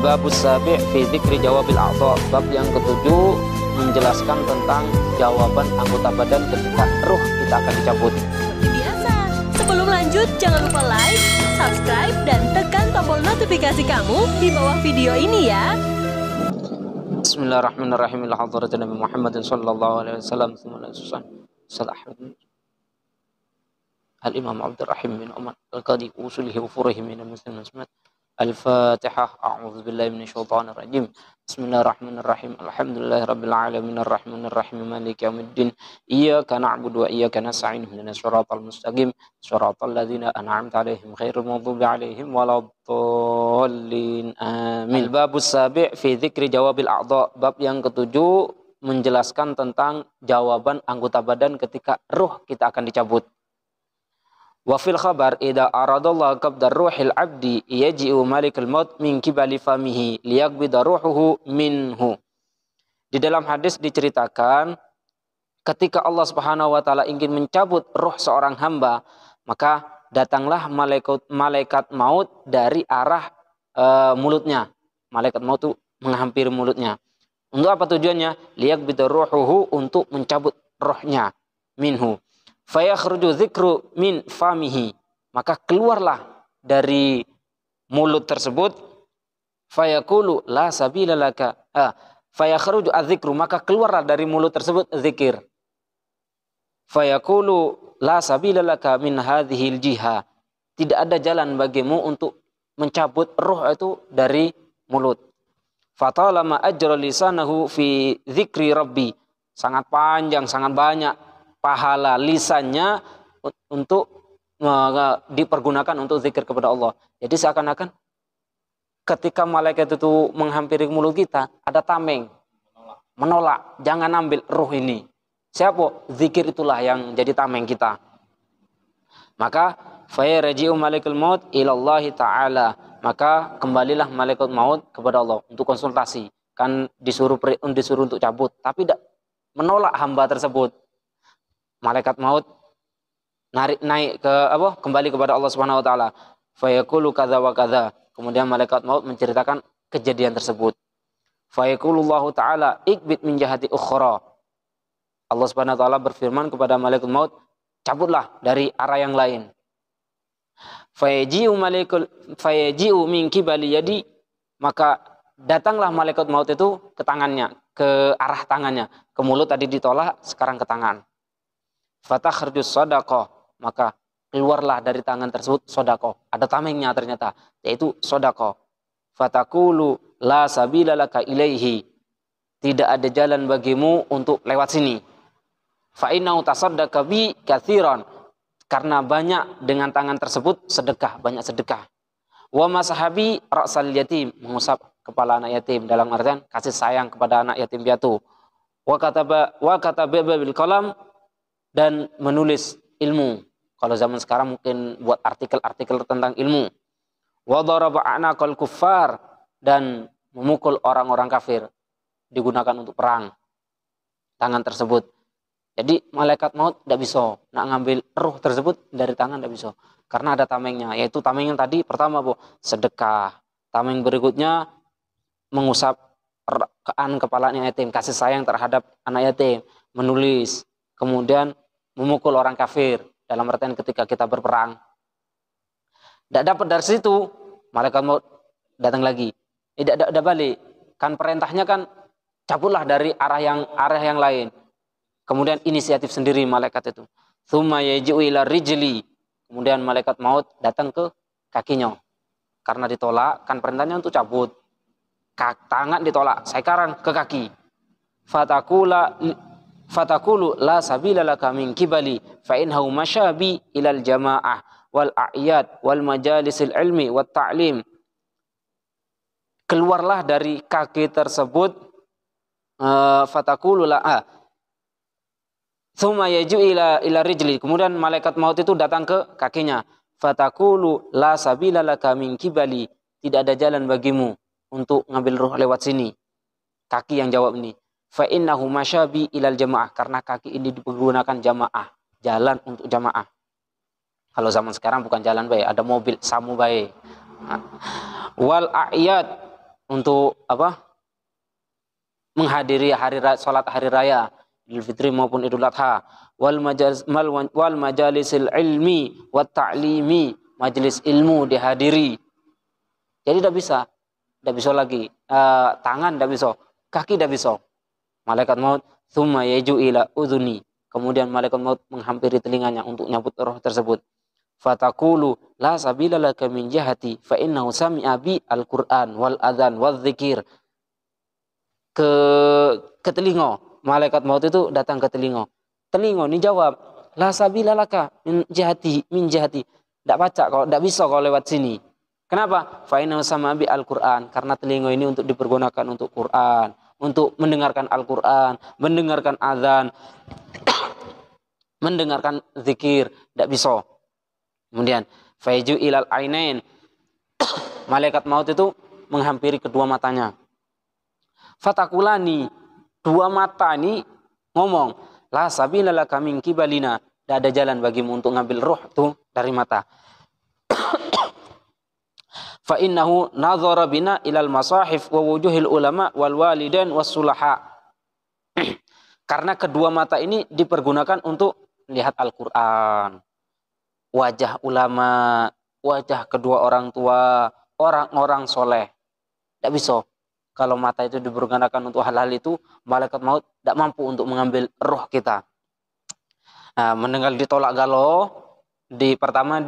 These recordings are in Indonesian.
Al-babus sabi' fi dzikri jawabil a'dha. Bab yang ketujuh menjelaskan tentang jawaban anggota badan ketika ruh kita akan dicabut. Seperti biasa, sebelum lanjut jangan lupa like, subscribe, dan tekan tombol notifikasi kamu di bawah video ini ya. Bismillahirrahmanirrahim. Ila hadrat Nabi Muhammad sallallahu alaihi wasallam. Al-Imam Abdurrahim bin Umar Al-Qadi usulihi wa furihi min al-muslimin. Al-Fatihah. A'udzu billahi minasyaitonir rajim. Bismillahirrahmanirrahim. Alhamdulillahirabbil alamin arrahmanir rahim maliki yaumiddin. Iyyaka na'budu wa iyyaka nasta'in. Ihdinas siratal mustaqim. Siratal ladzina an'amta 'alaihim ghairil maghdubi 'alaihim waladdallin. Amin. Al-babus sabi' fi dzikri jawabil a'dha. Bab yang ketujuh menjelaskan tentang jawaban anggota badan ketika ruh kita akan dicabut. Wa fil khabar idza aradallahu qabdar ruhil abdi yaji'u malikul maut min kibali famihi liyaqbida ruhuhu minhu. Di dalam hadis diceritakan ketika Allah Subhanahu wa taala ingin mencabut ruh seorang hamba, maka datanglah malaikat maut dari arah mulutnya. Malaikat maut itu menghampiri mulutnya. Untuk apa tujuannya? Liyaqbida ruhuhu, untuk mencabut rohnya minhu. Fayakhruju dzikru min famihi, maka keluarlah dari mulut tersebut. Fayaqulu la sabila laka. Fayakhruju adzikru, maka keluarlah dari mulut tersebut zikir. Fayaqulu la sabila laka min hadhil jiha, tidak ada jalan bagimu untuk mencabut ruh itu dari mulut. Fatalama ajra lisanahu fi dzikri rabbi, sangat panjang, sangat banyak pahala lisannya untuk dipergunakan untuk zikir kepada Allah. Jadi seakan-akan ketika malaikat itu menghampiri mulut kita, ada tameng, menolak, jangan ambil ruh ini. Siapa? Zikir itulah yang jadi tameng kita. Maka fayarji'u malikul maut ilallahi ta'ala, maka kembalilah malaikat maut kepada Allah untuk konsultasi. Kan disuruh untuk cabut, tapi tidak menolak hamba tersebut. Malaikat maut naik ke kembali kepada Allah Subhanahu wa taala. Fayaqulu kadza wa kadza. Kemudian malaikat maut menceritakan kejadian tersebut. Fayaqulullahu taala ikbit min jihati ukhra. Allah Subhanahu wa taala berfirman kepada malaikat maut, cabutlah dari arah yang lain. Fayaji'u min kibali yadi, maka datanglah malaikat maut itu ke tangannya, ke arah tangannya. Ke mulut tadi ditolak, sekarang ke tangan. Fatakhrujus shadaqah, maka keluarlah dari tangan tersebut shadaqah. Ada tamengnya ternyata, yaitu shadaqah. Fataqulu la sabila laka ilaihi, tidak ada jalan bagimu untuk lewat sini. Fa innahu tasaddaqa bi katsiran, karena banyak dengan tangan tersebut sedekah, banyak sedekah. Wa masahabi ra'sal yatim, mengusap kepala anak yatim, dalam artian kasih sayang kepada anak yatim piatu. Wa kataba bil qalam, dan menulis ilmu. Kalau zaman sekarang mungkin buat artikel-artikel tentang ilmu. Wa daraba anaqal kuffar, dan memukul orang-orang kafir, digunakan untuk perang tangan tersebut. Jadi malaikat maut tidak bisa nak ngambil ruh tersebut dari tangan, tidak bisa, karena ada tamengnya. Yaitu tameng yang tadi pertama sedekah, tameng berikutnya mengusap kepalanya yatim, kasih sayang terhadap anak yatim, menulis, kemudian memukul orang kafir, dalam artian ketika kita berperang. Tidak dapat dari situ, malaikat maut datang lagi. Tidak balik. Kan perintahnya kan cabutlah dari arah yang lain. Kemudian inisiatif sendiri malaikat itu. Tsumma yaji'u ila rijli, kemudian malaikat maut datang ke kakinya. Karena ditolak, kan perintahnya untuk cabut. Tangan ditolak, sekarang ke kaki. Fatakulu la sabila laka min kibali fa innahu masyabi ilal jamaah wal a'yad wal majalisil ilmi wat ta'lim. Keluarlah dari kaki tersebut. Fatakulu la tsumma yaju ila rijli, kemudian malaikat maut itu datang ke kakinya. Fatakulu la sabila laka min kibali, tidak ada jalan bagimu untuk ngambil ruh lewat sini. Kaki yang jawab ini. Fa innahu masyabi ilal jamaah, karena kaki ini digunakan jamaah, jalan untuk jamaah. Kalau zaman sekarang bukan jalan baik, ada mobil samu baik. Wal a'yad, untuk apa? Menghadiri salat hari raya Idul Fitri maupun Idul Adha, wal majalisil ilmi wat ta'limi, majelis ilmu dihadiri. Jadi tidak bisa lagi tangan tidak bisa, kaki tidak bisa. Malaikat maut thumma yaju ila udhuni, kemudian malaikat maut menghampiri telinganya untuk nyabut roh tersebut. Fataqulu la sabila laka min jihati fa innahu sami'a bi al-Qur'an wal adzan wal dzikir. Ke telinga malaikat maut itu datang ke telinga ini jawab la sabila laka min jihati tidak baca kau, tidak bisa kau lewat sini. Kenapa? Fa innahu sami'a bi al-Qur'an, karena telinga ini untuk dipergunakan untuk Quran, untuk mendengarkan Al-Quran, mendengarkan azan, mendengarkan zikir, tidak bisa. Kemudian fayju ilal ainain, malaikat maut itu menghampiri kedua matanya. Fatakulani, dua mata ini ngomong, la sabila laka min kibalina, tidak ada jalan bagimu untuk ngambil roh itu dari mata. Fa innahu nadhara bina ilal masahif wa wujuhil ulama wal walidain was sulaha. Karena kedua mata ini dipergunakan untuk melihat Al-Qur'an, wajah ulama, wajah kedua orang tua, orang-orang soleh. Tidak bisa. Kalau mata itu dipergunakan untuk hal-hal itu, malaikat maut tidak mampu untuk mengambil roh kita. Nah, mendengar ditolak galau, pertama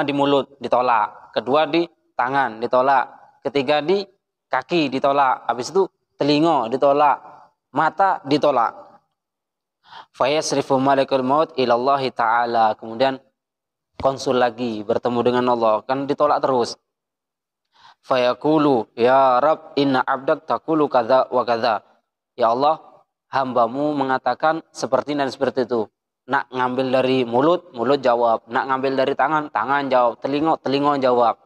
di mulut ditolak, kedua di tangan ditolak, ketiga di kaki ditolak, habis itu telinga ditolak, mata ditolak. Fayasrifu malakul maut ilallahi ta'ala, kemudian konsul lagi, bertemu dengan Allah, kan ditolak terus. Fayaqulu ya Rabb inna abdak taqulu kadza wa kadza. Ya Allah, hambamu mengatakan seperti dan seperti itu. Nak ngambil dari mulut jawab. Nak ngambil dari tangan jawab. Telinga jawab.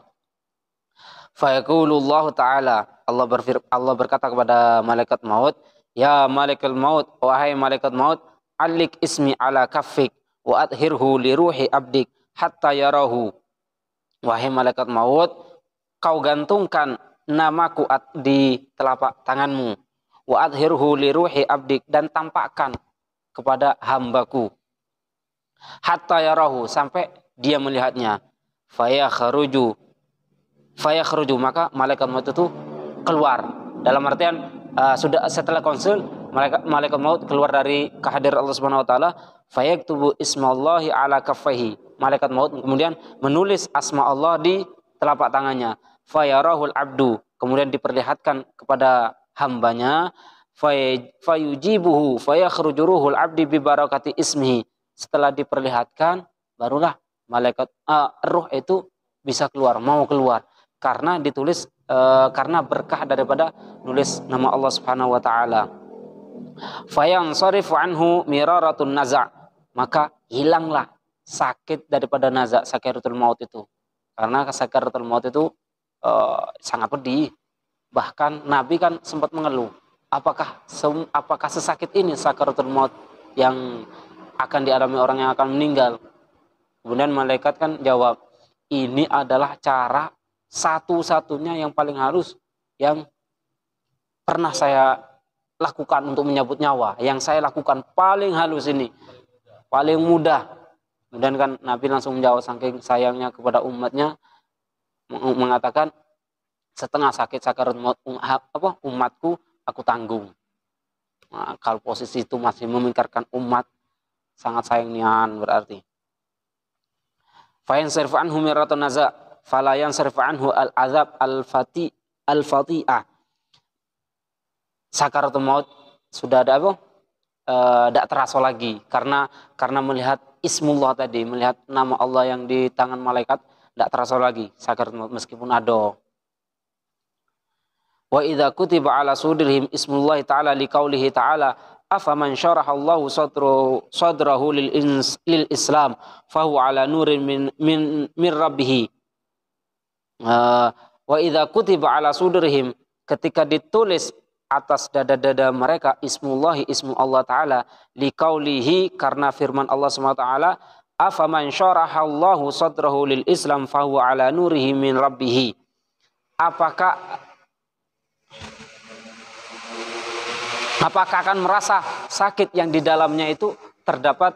Fayaqulu Allah Ta'ala, Allah berkata kepada malaikat maut, ya malaikat maut, wahai malaikat maut, alik ismi ala kaffik wa adhirhu li ruhi abdik hatta yarahu. Wahai malaikat maut, kau gantungkan namaku di telapak tanganmu, wa adhirhu li ruhi abdik, dan tampakkan kepada hambaku, hatta yarahu, sampai dia melihatnya. Fayakhruju, maka malaikat maut itu keluar. Dalam artian sudah setelah konsul, malaikat maut keluar dari kehadiran Allah Subhanahu wa taala, fayaktubu ismallahi ala kaffaihi. Malaikat maut kemudian menulis asma Allah di telapak tangannya. Fayarahul abdu, kemudian diperlihatkan kepada hambanya. Fayujibuhu fayakhruju ruhul abdi bi barakati ismihi. Setelah diperlihatkan, barulah malaikat ruh itu bisa keluar, mau keluar, karena ditulis karena berkah daripada nulis nama Allah Subhanahu wa taala. Fayansarifu anhu miraratun naza', maka hilanglah sakit daripada naza', sakaratul maut itu. Karena sakaratul maut itu sangat pedih. Bahkan Nabi kan sempat mengeluh, apakah sesakit ini sakaratul maut yang akan dialami orang yang akan meninggal? Kemudian malaikat kan jawab, ini adalah cara satu-satunya yang paling halus yang pernah saya lakukan untuk menyabut nyawa. Yang saya lakukan paling halus ini, paling mudah. Kemudian kan Nabi langsung menjawab saking sayangnya kepada umatnya, mengatakan, setengah sakit sakarat maut umatku aku tanggung. Nah, kalau posisi itu masih memikirkan umat, sangat sayang nian berarti. Fa in sarfa anhu miratun naza fala yansarfa anhu al-azab al-fati'ah. Sakaratul maut sudah ada tidak terasa lagi karena melihat ismullah tadi, melihat nama Allah yang di tangan malaikat, tidak terasa lagi sakaratul maut meskipun ada. Wa idza kutiba ala sudrihim ismullah ta'ala liqaulihi ta'ala afaman syaraha Allahu sadrahu lil Islam fahuwa ala nurin min rabbih. Wa idza kutiba ala sudrihim, ketika ditulis atas dada-dada mereka ismullahi, ismu Allah Ta'ala, liqaulihi, karena firman Allah SWT, afaman syaraha Allahu sadrahu lil Islam fahuwa ala nurihi min rabbih. apakah akan merasa sakit yang di dalamnya itu terdapat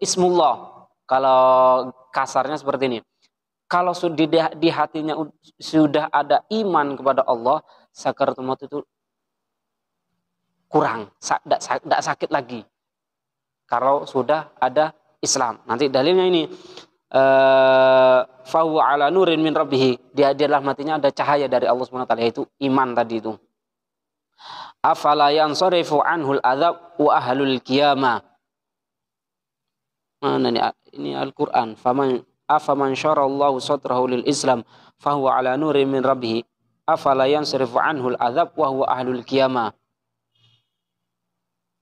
ismullah. Kalau kasarnya seperti ini. Kalau di hatinya sudah ada iman kepada Allah, sakaratul maut itu kurang, tidak sakit lagi. Kalau sudah ada Islam. Nanti dalilnya ini, fahuwa ala nurin min rabbih. Dia adalah matinya ada cahaya dari Allah Subhanahu wa taala, yaitu iman tadi itu. Afala yansarifu anhul adzab wa ahlul qiyamah. Mana ini Al-Qur'an. Afaman syarallahu sadrahu lil Islam fahuwa ala nurin min rabbih. Afala yansarifu anhul adzab wa huwa ahlul qiyamah.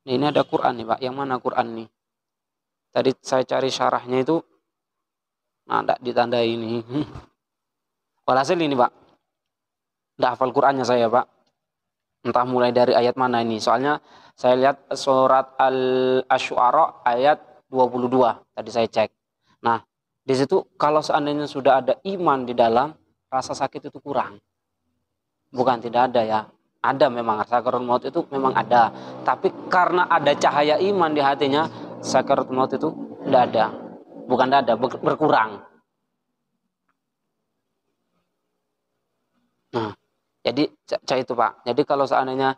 Ini ada Quran nih Pak. Yang mana Quran nih? Tadi saya cari syarahnya itu, nah tidak ditandai ini. Walhasil ini Pak, tidak hafal Qurannya saya Pak. Entah mulai dari ayat mana ini. Soalnya saya lihat surat Al-Asy'ara ayat 22. Tadi saya cek. Nah, di situ kalau seandainya sudah ada iman di dalam, rasa sakit itu kurang. Bukan tidak ada ya. Ada memang, sakaratul maut itu memang ada. Tapi karena ada cahaya iman di hatinya, sakaratul maut itu tidak ada. Bukan tidak ada, berkurang. Nah, jadi itu Pak. Jadi kalau seandainya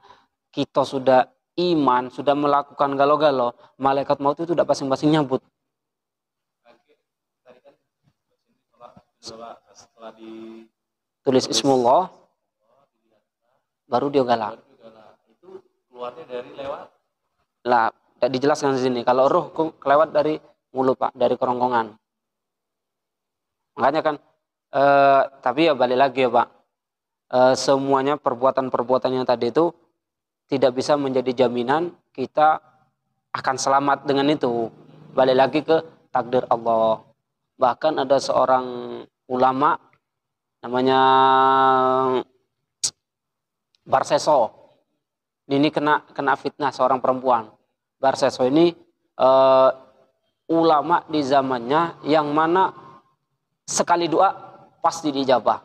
kita sudah iman, sudah melakukan galau-galau, malaikat maut itu tidak pasing-pasing nyambut. Setelah tulis ismullah, baru dia galak. Itu keluarnya dari lewat? Lah, tidak dijelaskan di sini. Kalau ruh kelewat dari mulut Pak, dari kerongkongan. Makanya kan, tapi ya balik lagi ya Pak. Semuanya perbuatan-perbuatan yang tadi itu tidak bisa menjadi jaminan kita akan selamat dengan itu. Balik lagi ke takdir Allah. Bahkan ada seorang ulama namanya Barseso. Ini kena fitnah seorang perempuan. Barseso ini ulama di zamannya yang mana sekali doa pasti dijabah.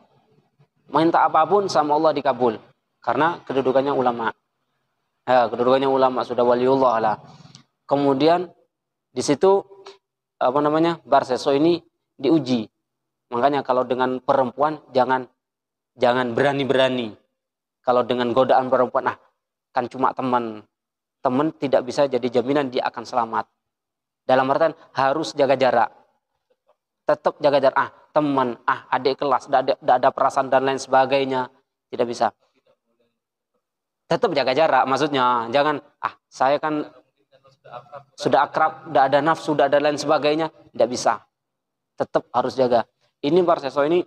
Minta apapun sama Allah dikabul. Karena kedudukannya ulama. Kedudukannya ulama, sudah waliullah lah. Kemudian di situ Barseso ini diuji. Makanya kalau dengan perempuan jangan berani-berani. Kalau dengan godaan perempuan, kan cuma teman. Teman tidak bisa jadi jaminan dia akan selamat. Dalam artian harus jaga jarak. Tetap jaga jarak. Teman, adik kelas, tidak ada perasaan dan lain sebagainya. Tidak bisa. Tetap jaga jarak, maksudnya. Jangan, saya kan sudah akrab, tidak ada nafsu, tidak ada lain sebagainya. Tidak bisa. Tetap harus jaga. Ini Barseso ini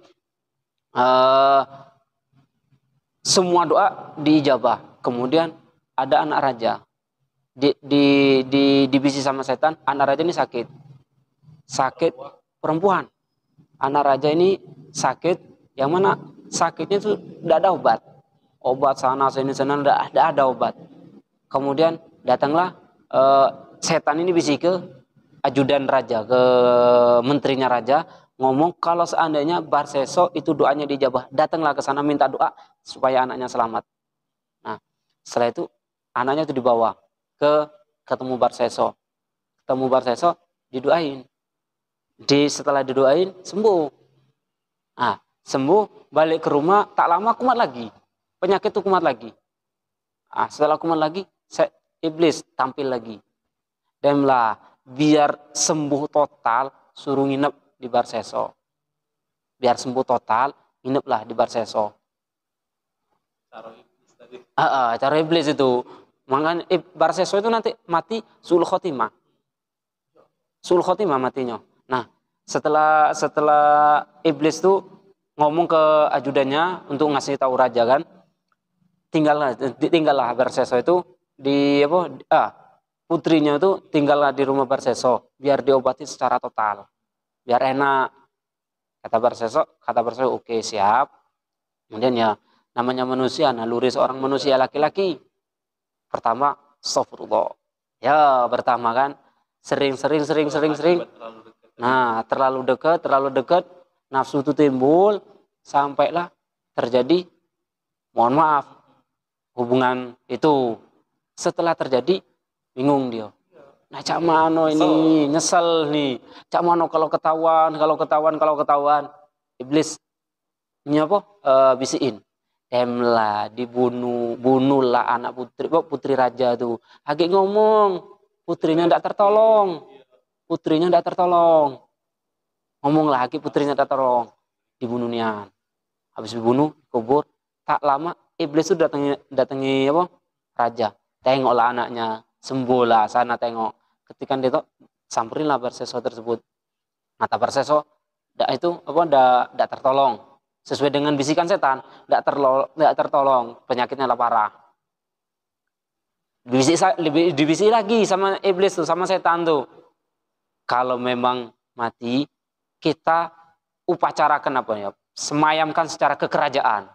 semua doa diijabah. Kemudian ada anak raja. Dibisi sama setan. Anak raja ini sakit. Sakit perempuan. Anak raja ini sakit. Yang mana sakitnya itu tidak ada obat. Obat sana sini sana tidak ada obat. Kemudian datanglah setan ini bisi ke ajudan raja, ke menterinya raja, ngomong kalau seandainya Barseso itu doanya dijabah, datanglah ke sana minta doa supaya anaknya selamat. Nah, setelah itu anaknya itu dibawa ketemu Barseso. Ketemu Barseso, didoain. Setelah didoain sembuh. Sembuh, balik ke rumah, tak lama kumat lagi. Penyakit itu kumat lagi. Setelah kumat lagi, iblis tampil lagi. Demlah, biar sembuh total, suruh nginep di Barseso. Biar sembuh total, ngineplah di Barseso. Cara iblis itu. Makanya Barseso itu nanti mati sul khotimah. Sul khotimah matinya. Nah, setelah iblis itu ngomong ke ajudannya untuk ngasih tahu raja kan, tinggallah Barseso itu putrinya itu tinggallah di rumah Barseso biar diobati secara total. Biar enak. Kata Barseso, oke, siap. Kemudian ya namanya manusia, naluri seorang manusia laki-laki. Pertama, astagfirullah. Ya, pertama kan sering. Nah, terlalu dekat, nafsu itu timbul, sampailah terjadi, mohon maaf, hubungan itu. Setelah terjadi, bingung dia. Nah, cak mano ini, nyesel nih. Cak mano kalau ketahuan. Iblis ini apa? Bisiin. Emlah bunuhlah anak putri raja tuh. Lagi ngomong, putrinya ndak tertolong. Ngomong lagi putrinya ndak tertolong. Dibunuh nian. Habis dibunuh, kubur. Tak lama iblis itu datangi apa? Raja. Tengoklah anaknya, sembuh lah sana tengok. Ketika dia samperinlah Barseso tersebut. Kata Barseso, ndak tertolong. Sesuai dengan bisikan setan, ndak tertolong, penyakitnya lah parah. Dibisik lagi sama iblis tuh, sama setan tuh. Kalau memang mati, kita upacarakan apa ya? Semayamkan secara kekerajaan.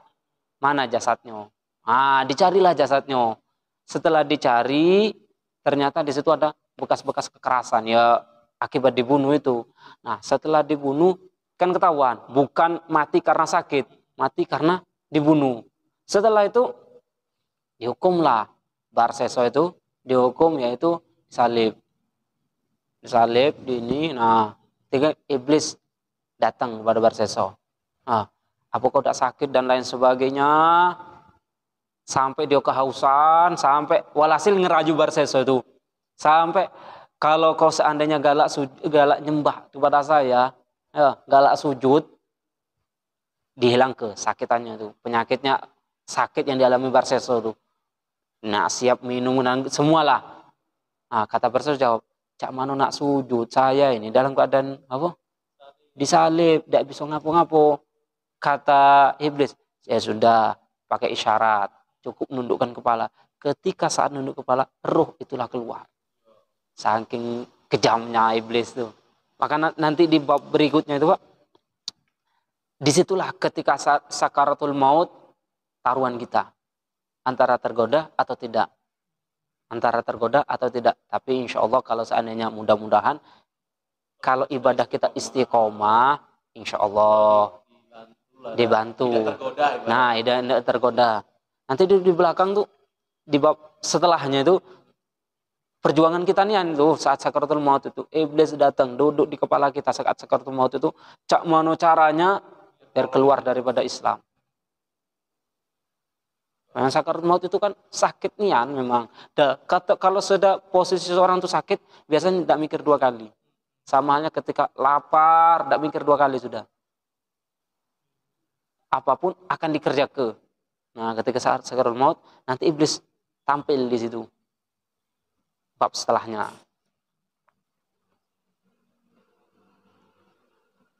Mana jasadnya? Dicarilah jasadnya. Setelah dicari, ternyata di situ ada bekas-bekas kekerasan ya akibat dibunuh itu. Nah, setelah dibunuh kan ketahuan, bukan mati karena sakit, mati karena dibunuh. Setelah itu dihukumlah Barseso itu, dihukum yaitu disalib ini. Nah, ketika iblis datang kepada Barseso. Apa kau tak sakit dan lain sebagainya, sampai dia kehausan, sampai walhasil ngeraju Barseso itu, sampai kalau kau seandainya galak nyembah kepada saya, galak sujud, dihilang ke sakitannya itu, penyakitnya, sakit yang dialami Barseso itu. Nah, siap minum dan semualah. Nah, kata Barseso jawab, cak mano nak sujud, saya ini dalam keadaan apa? Disalib, tidak bisa ngapo-ngapo. Kata iblis, ya sudah, pakai isyarat, cukup nundukkan kepala. Ketika saat nunduk kepala, ruh itulah keluar. Saking kejamnya iblis itu. Maka nanti di bab berikutnya itu, Pak, disitulah ketika saat sakaratul maut, taruhan kita. Antara tergoda atau tidak. Tapi insya Allah kalau seandainya mudah-mudahan, kalau ibadah kita istiqomah, insya Allah dibantu. Nah, tidak tergoda. Nanti di belakang tuh, di bab setelahnya itu, perjuangan kita nih tuh saat sakaratul maut itu, iblis datang duduk di kepala kita saat sakaratul maut itu, cak mano caranya biar keluar daripada Islam. Nah, sakaratul maut itu kan sakit nian memang. Kalau sudah posisi seorang itu sakit, biasanya tidak mikir dua kali. Sama halnya ketika lapar, tidak mikir dua kali sudah. Apapun akan dikerjakan. Nah, ketika saat sakaratul maut, nanti iblis tampil di situ. Bab setelahnya.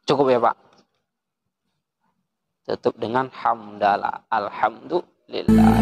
Cukup ya, Pak? Tutup dengan hamdalah. Alhamdulillah.